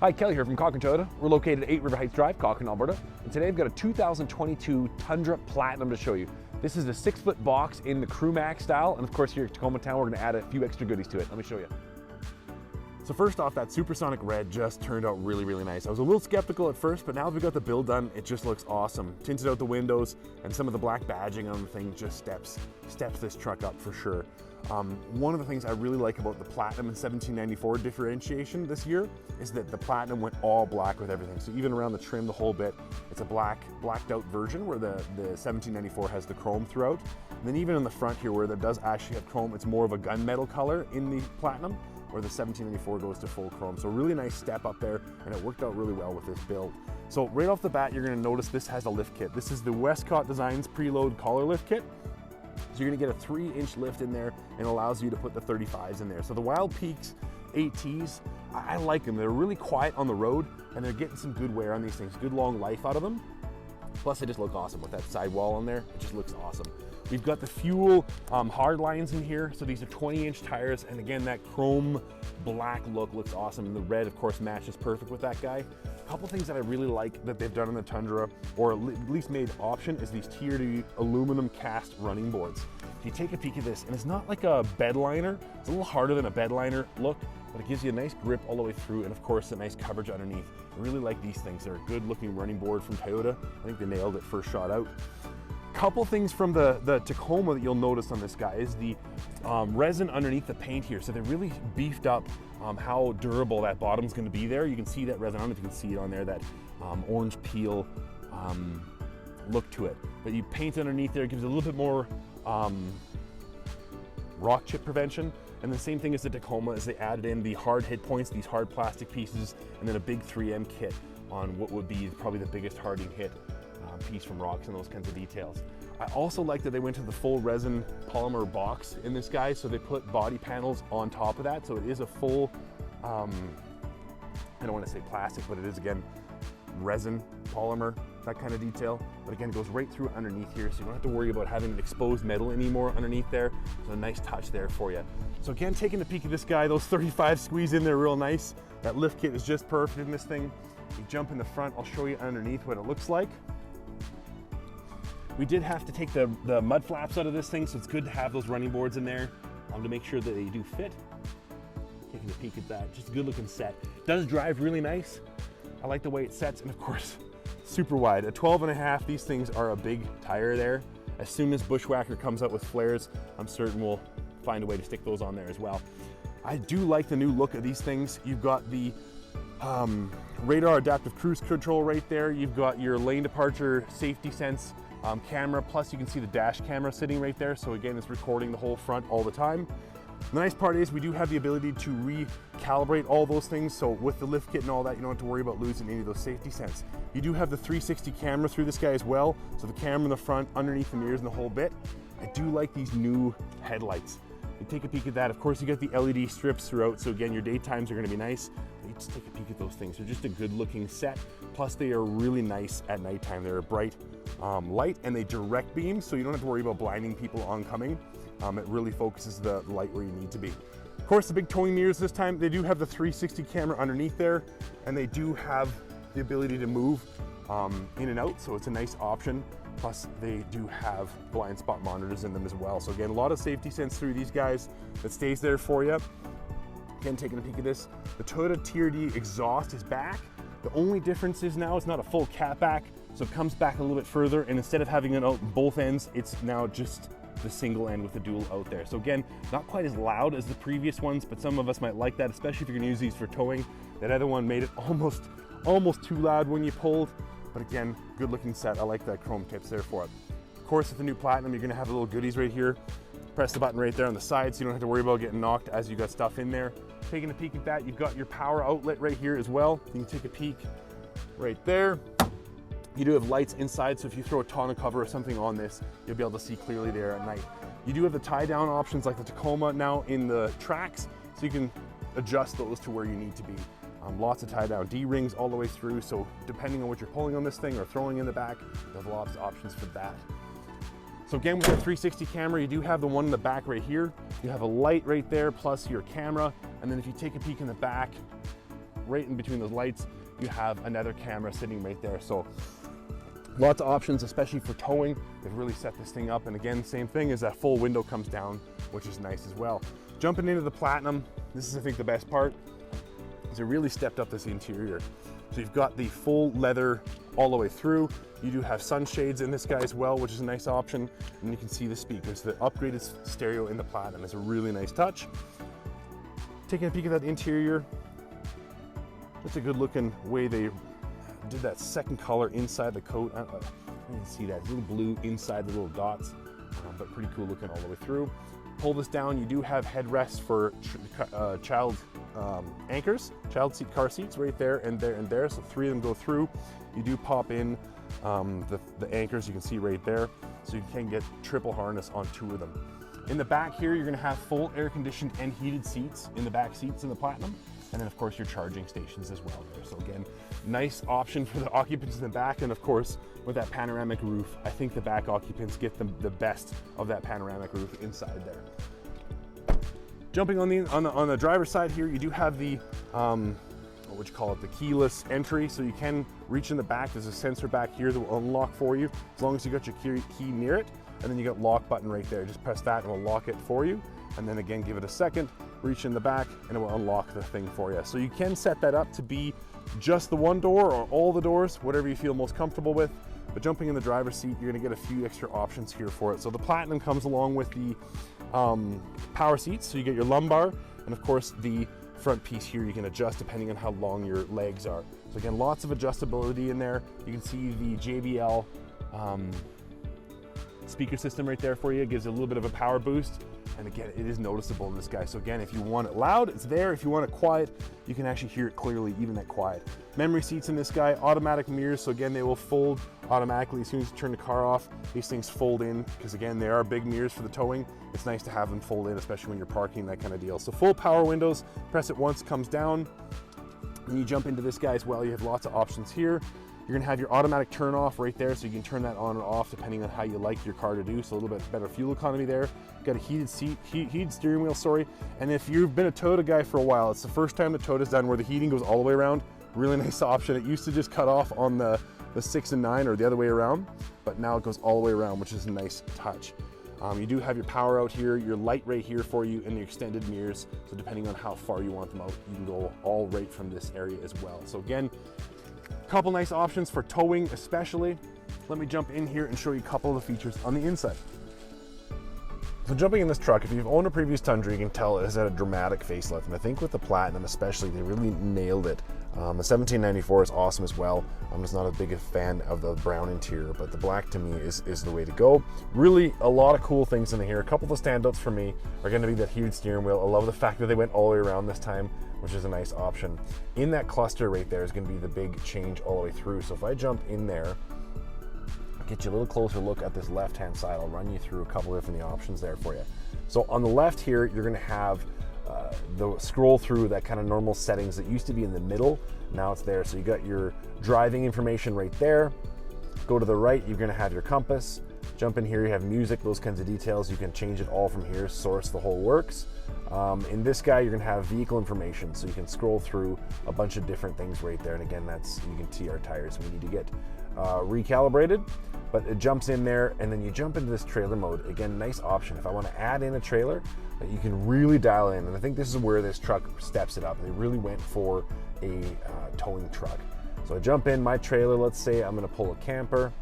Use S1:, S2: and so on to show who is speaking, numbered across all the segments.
S1: Hi, Kelly here from Cochrane Toyota. We're located at 8 River Heights Drive, Cochrane, Alberta. And today I've got a 2022 Tundra Platinum to show you. This is a 6-foot box in the Crew Max style. And of course here at Tacoma town, we're gonna add a few extra goodies to it. Let me show you. So first off, that Supersonic red just turned out really, really nice. I was a little skeptical at first, but now that we got the build done, it just looks awesome. Tinted out the windows, and some of the black badging on the thing just steps this truck up for sure. One of the things I really like about the Platinum and 1794 differentiation this year is that the Platinum went all black with everything. So even around the trim, the whole bit, it's a blacked out version where the 1794 has the chrome throughout. And then even in the front here where that does actually have chrome, it's more of a gunmetal color in the Platinum, where the 1794 goes to full chrome. So really nice step up there, and it worked out really well with this build. So right off the bat, you're gonna notice this has a lift kit. This is the Westcott Designs preload collar lift kit. So you're gonna get a 3-inch lift in there and allows you to put the 35s in there. So the Wildpeaks ATs, I like them. They're really quiet on the road and they're getting some good wear on these things, good long life out of them. Plus they just look awesome with that sidewall on there. It just looks awesome. We've got the fuel hard lines in here. So these are 20-inch tires. And again, that chrome black look looks awesome. And the red, of course, matches perfect with that guy. A couple things that I really like that they've done on the Tundra, or at least made option, is these tiered aluminum cast running boards. If you take a peek at this, and it's not like a bed liner, it's a little harder than a bed liner look, but it gives you a nice grip all the way through, and of course a nice coverage underneath. I really like these things. They're a good looking running board from Toyota. I think they nailed it first shot out. Couple things from the Tacoma that you'll notice on this guy is the resin underneath the paint here. So they really beefed up how durable that bottom's gonna be there. You can see that resin, I don't know if you can see it on there, that orange peel look to it. But you paint underneath there, it gives it a little bit more rock chip prevention. And the same thing as the Tacoma is they added in the hard hit points, these hard plastic pieces, and then a big 3M kit on what would be probably the biggest harding hit piece from rocks and those kinds of details. I also like that they went to the full resin polymer box in this guy, so they put body panels on top of that, so it is a full, I don't want to say plastic, but it is again resin polymer, that kind of detail. But again, it goes right through underneath here, so you don't have to worry about having exposed metal anymore underneath there. So a nice touch there for you. So again, taking a peek at this guy, those 35 squeeze in there real nice. That lift kit is just perfect in this thing. You jump in the front, I'll show you underneath what it looks like. We did have to take the mud flaps out of this thing, so it's good to have those running boards in there to make sure that they do fit. Taking a peek at that, just a good looking set. Does drive really nice. I like the way it sets, and of course, super wide. A 12.5, these things are a big tire there. As soon as Bushwhacker comes out with flares, I'm certain we'll find a way to stick those on there as well. I do like the new look of these things. You've got the radar adaptive cruise control right there. You've got your lane departure safety sense camera, plus you can see the dash camera sitting right there. So again, it's recording the whole front all the time. The nice part is we do have the ability to recalibrate all those things. So with the lift kit and all that, you don't have to worry about losing any of those safety sense. You do have the 360 camera through this guy as well. So the camera in the front, underneath the mirrors and the whole bit. I do like these new headlights. You take a peek at that. Of course, you got the LED strips throughout. So again, your daytimes are gonna be nice. You just take a peek at those things. They're just a good looking set. Plus they are really nice at nighttime. They're a bright light and they direct beam. So you don't have to worry about blinding people oncoming. It really focuses the light where you need to be. Of course, the big towing mirrors this time, they do have the 360 camera underneath there, and they do have the ability to move in and out, so it's a nice option. Plus, they do have blind spot monitors in them as well. So again, a lot of safety sense through these guys that stays there for you. Again, taking a peek at this, the Toyota Tier D exhaust is back. The only difference is now it's not a full cat back, so it comes back a little bit further, and instead of having it out both ends, it's now just the single end with the dual out there. So again, not quite as loud as the previous ones, but some of us might like that, especially if you're gonna use these for towing. That other one made it almost too loud when you pulled, but again, good looking set. I like that chrome tips there for it. Of course, with the new Platinum, you're gonna have little goodies right here. Press the button right there on the side, so you don't have to worry about getting knocked as you got stuff in there. Taking a peek at that, you've got your power outlet right here as well. You can take a peek right there. You do have lights inside, so if you throw a tonneau cover or something on this, you'll be able to see clearly there at night. You do have the tie down options like the Tacoma now in the tracks, so you can adjust those to where you need to be. Lots of tie down D-rings all the way through, so depending on what you're pulling on this thing or throwing in the back, you have lots of options for that. So again, with the 360 camera, you do have the one in the back right here. You have a light right there, plus your camera, and then if you take a peek in the back, right in between those lights, you have another camera sitting right there. So lots of options, especially for towing. They've really set this thing up. And again, same thing is that full window comes down, which is nice as well. Jumping into the Platinum, this is I think the best part, is it really stepped up this interior. So you've got the full leather all the way through. You do have sunshades in this guy as well, which is a nice option. And you can see the speakers. The upgraded stereo in the Platinum is a really nice touch. Taking a peek at that interior, it's a good looking way they did that second color inside the coat. I can see that little blue inside the little dots, but pretty cool looking all the way through. Pull this down, you do have headrests for child anchors, child seat car seats right there and there and there. So 3 of them go through. You do pop in the anchors, you can see right there. So you can get triple harness on 2 of them. In the back here, you're gonna have full air conditioned and heated seats in the back seats in the Platinum. And then of course your charging stations as well there. So again, nice option for the occupants in the back. And of course, with that panoramic roof, I think the back occupants get the best of that panoramic roof inside there. Jumping on the driver's side here, you do have the, what would you call it, the keyless entry. So you can reach in the back. There's a sensor back here that will unlock for you, as long as you got your key near it. And then you got lock button right there. Just press that and it will lock it for you. And then again, give it a second, reach in the back and it will unlock the thing for you. So you can set that up to be just the one door or all the doors, whatever you feel most comfortable with. But jumping in the driver's seat, you're gonna get a few extra options here for it. So the Platinum comes along with the power seats. So you get your lumbar and of course the front piece here you can adjust depending on how long your legs are. So again, lots of adjustability in there. You can see the JBL speaker system right there for you. It gives you a little bit of a power boost. And again, it is noticeable in this guy. So again, if you want it loud, it's there. If you want it quiet, you can actually hear it clearly, even at quiet. Memory seats in this guy, automatic mirrors. So again, they will fold automatically as soon as you turn the car off. These things fold in because again, they are big mirrors for the towing. It's nice to have them fold in, especially when you're parking, that kind of deal. So full power windows, press it once, comes down. When you jump into this guy as well, you have lots of options here. You're gonna have your automatic turn off right there, so you can turn that on or off depending on how you like your car to do. So a little bit better fuel economy there. Got a heated seat, heated steering wheel, sorry. And if you've been a Toyota guy for a while, it's the first time the Toyota's done where the heating goes all the way around. Really nice option. It used to just cut off on the 6 and 9 or the other way around, but now it goes all the way around, which is a nice touch. You do have your power out here, your light right here for you, and your extended mirrors. So depending on how far you want them out, you can go all right from this area as well. So again, couple nice options for towing especially. Let me jump in here and show you a couple of the features on the inside. So jumping in this truck, if you've owned a previous Tundra, you can tell it has had a dramatic facelift. And I think with the Platinum especially, they really nailed it. The 1794 is awesome as well. I'm just not a big fan of the brown interior, but the black to me is the way to go. Really a lot of cool things in here. A couple of the standouts for me are gonna be that heated steering wheel. I love the fact that they went all the way around this time, which is a nice option. In that cluster right there is gonna be the big change all the way through. So if I jump in there, get you a little closer look at this left-hand side, I'll run you through a couple of different options there for you. So on the left here, you're gonna have the scroll through that kind of normal settings that used to be in the middle. Now it's there. So you got your driving information right there. Go to the right, you're gonna have your compass. Jump in here, you have music, those kinds of details. You can change it all from here, source, the whole works. In this guy, you're gonna have vehicle information. So you can scroll through a bunch of different things right there. And again, you can see our tires we need to get recalibrated, but it jumps in there and then you jump into this trailer mode. Again, nice option. If I want to add in a trailer, you can really dial in. And I think this is where this truck steps it up. They really went for a towing truck. So I jump in my trailer, let's say I'm gonna pull a camper.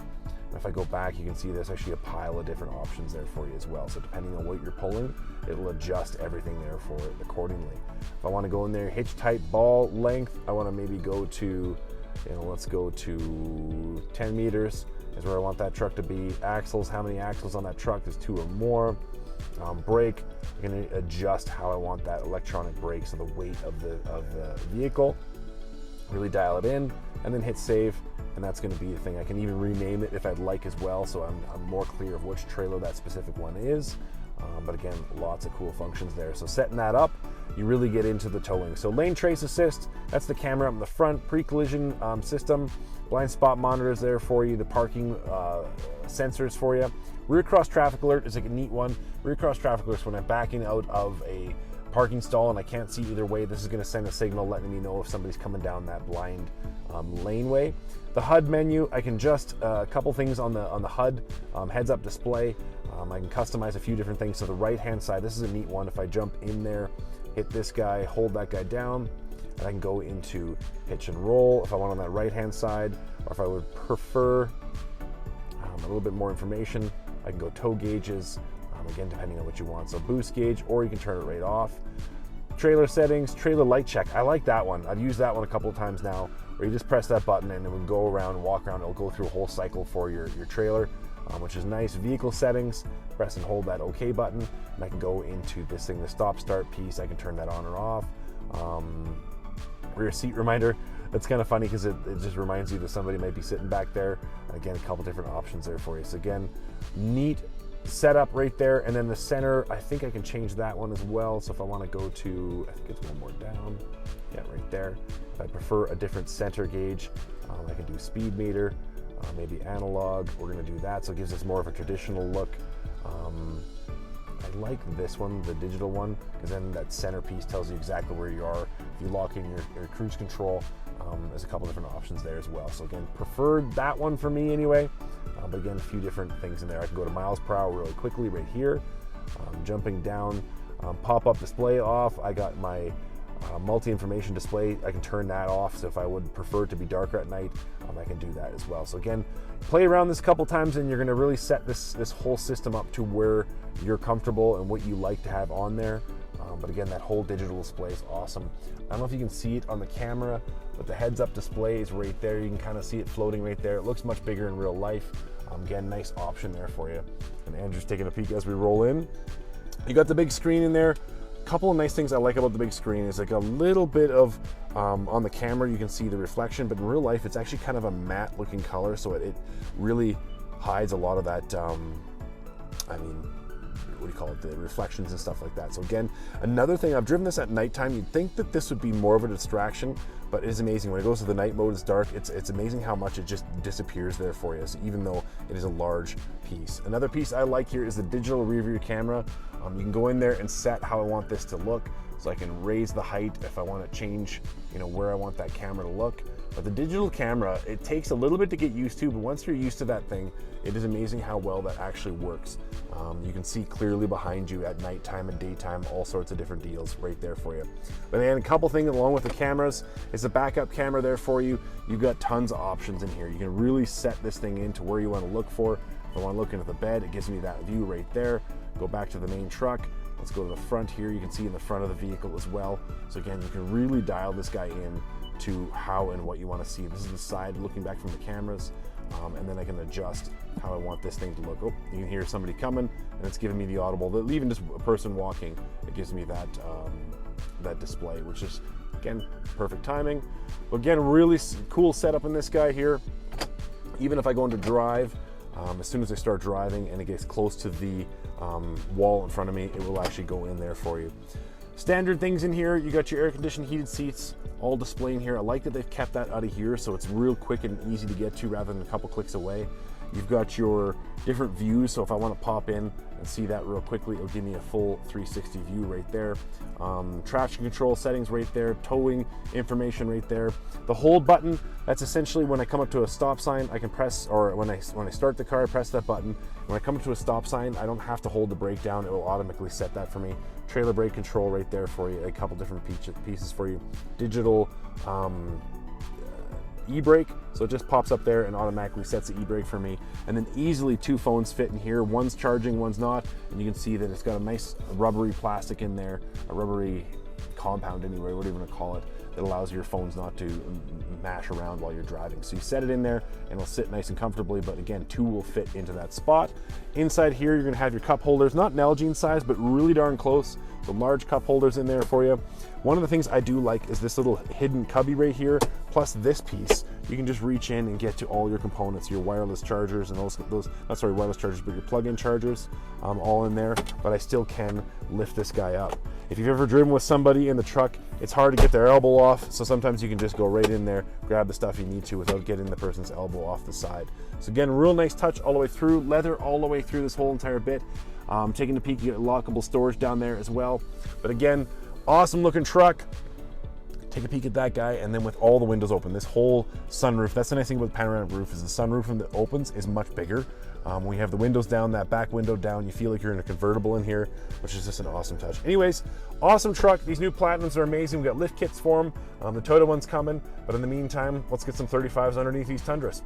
S1: If I go back, you can see there's actually a pile of different options there for you as well. So depending on what you're pulling, it'll adjust everything there for it accordingly. If I want to go in there, hitch type, ball length, I want to maybe go to, let's go to 10 meters is where I want that truck to be. Axles, how many axles on that truck? There's 2 or more. Brake, I'm going to adjust how I want that electronic brake, so the weight of the vehicle. Really dial it in and then hit save, and that's going to be the thing. I can even rename it if I'd like as well, so I'm more clear of which trailer that specific one is. But again, lots of cool functions there. So setting that up, you really get into the towing. So lane trace assist, that's the camera up in the front, pre-collision system, blind spot monitors there for you, the parking sensors for you. Rear cross traffic alert is like a neat one. Rear cross traffic alert is when I'm backing out of a
S2: parking stall and I can't see either way, this is going to send a signal letting me know if somebody's coming down that blind laneway. The HUD menu, I can adjust a couple things on the HUD, heads-up display. I can customize a few different things. So the right-hand side, this is a neat one. If I jump in there, hit this guy, hold that guy down, and I can go into hitch and roll if I want on that right-hand side, or if I would prefer a little bit more information, I can go tow gauges, again, depending on what you want. So boost gauge, or you can turn it right off. Trailer settings, trailer light check. I like that one. I've used that one a couple of times now, where you just press that button and it will go around, walk around, it'll go through a whole cycle for your trailer, which is nice. Vehicle settings, press and hold that OK button, and I can go into this thing, the stop start piece. I can turn that on or off. Rear seat reminder, that's kind of funny because it just reminds you that somebody might be sitting back there. Again, a couple different options there for you. So again, neat setup right there. And then the center, I think I can change that one as well. So if I want to go to, I think it's one more down, yeah, right there. If I prefer a different center gauge, I can do speed meter, maybe analog. We're going to do that, so it gives us more of a traditional look. I like this one, the digital one, because then that centerpiece tells you exactly where you are. If you lock in your cruise control, there's a couple different options there as well. So again, preferred that one for me anyway. But again, a few different things in there. I can go to miles per hour really quickly right here. Jumping down, pop-up display off. I got my multi-information display. I can turn that off, so if I would prefer it to be darker at night, I can do that as well. So again, play around this a couple times and you're going to really set this whole system up to where you're comfortable and what you like to have on there. But again, that whole digital display is awesome. I don't know if you can see it on the camera, but the heads-up display is right there. You can kind of see it floating right there. It looks much bigger in real life. Again, nice option there for you. And Andrew's taking a peek as we roll in. You got the big screen in there. Couple of nice things I like about the big screen is like a little bit of on the camera you can see the reflection, but in real life it's actually kind of a matte looking color, so it really hides a lot of that what do you call it, the reflections and stuff like that. So again, another thing, I've driven this at nighttime. You'd think that this would be more of a distraction, but it is amazing. When it goes to the night mode, it's dark. It's amazing how much it just disappears there for you, so even though it is a large piece. Another piece I like here is the digital rear view camera. You can go in there and set how I want this to look. So I can raise the height if I want to change, where I want that camera to look. But the digital camera, it takes a little bit to get used to, but once you're used to that thing, it is amazing how well that actually works. You can see clearly behind you at nighttime and daytime, all sorts of different deals right there for you. But then a couple things along with the cameras is a backup camera there for you. You've got tons of options in here. You can really set this thing into where you want to look for. If I want to look into the bed, it gives me that view right there. Go back to the main truck. Let's go to the front here. You can see in the front of the vehicle as well. So again, you can really dial this guy in to how and what you want to see. This is the side looking back from the cameras, and then I can adjust how I want this thing to look. Oh, you can hear somebody coming, and it's giving me the audible. Even just a person walking, it gives me that that display, which is again perfect timing. But again, really cool setup in this guy here. Even if I go into drive, as soon as I start driving and it gets close to the wall in front of me, it will actually go in there for you. Standard things in here, you got your air conditioned heated seats all displaying here. I like that they've kept that out of here, so it's real quick and easy to get to rather than a couple clicks away. You've got your different views, so if I want to pop in and see that real quickly, it'll give me a full 360 view right there. Traction control settings right there, towing information right there. The hold button, that's essentially when I come up to a stop sign, I can press, or when I start the car, I press that button. When I come up to a stop sign, I don't have to hold the brake down, it will automatically set that for me. Trailer brake control right there for you, a couple different pieces for you. Digital e-brake, so it just pops up there and automatically sets the e-brake for me. And then easily two phones fit in here. One's charging, one's not. And you can see that it's got a nice rubbery plastic in there, a rubbery compound anyway, whatever you want to call it, that allows your phones not to mash around while you're driving. So you set it in there and it'll sit nice and comfortably, but again, two will fit into that spot. Inside here, you're gonna have your cup holders, not Nalgene size, but really darn close. So large cup holders in there for you. One of the things I do like is this little hidden cubby right here plus this piece, you can just reach in and get to all your components, your wireless chargers and wireless chargers, but your plug-in chargers, all in there. But I still can lift this guy up. If you've ever driven with somebody in the truck, it's hard to get their elbow off, so sometimes you can just go right in there, grab the stuff you need to without getting the person's elbow off the side. So again, real nice touch all the way through, leather all the way through this whole entire bit. Taking a peek, you get lockable storage down there as well. But again, awesome looking truck. Take a peek at that guy, and then with all the windows open, this whole sunroof, that's the nice thing about the panoramic roof, is the sunroof when it opens is much bigger. When you have the windows down, that back window down, you feel like you're in a convertible in here, which is just an awesome touch. Anyways, awesome truck. These new Platinums are amazing. We got lift kits for them. The Toyota one's coming, but in the meantime, let's get some 35s underneath these Tundras.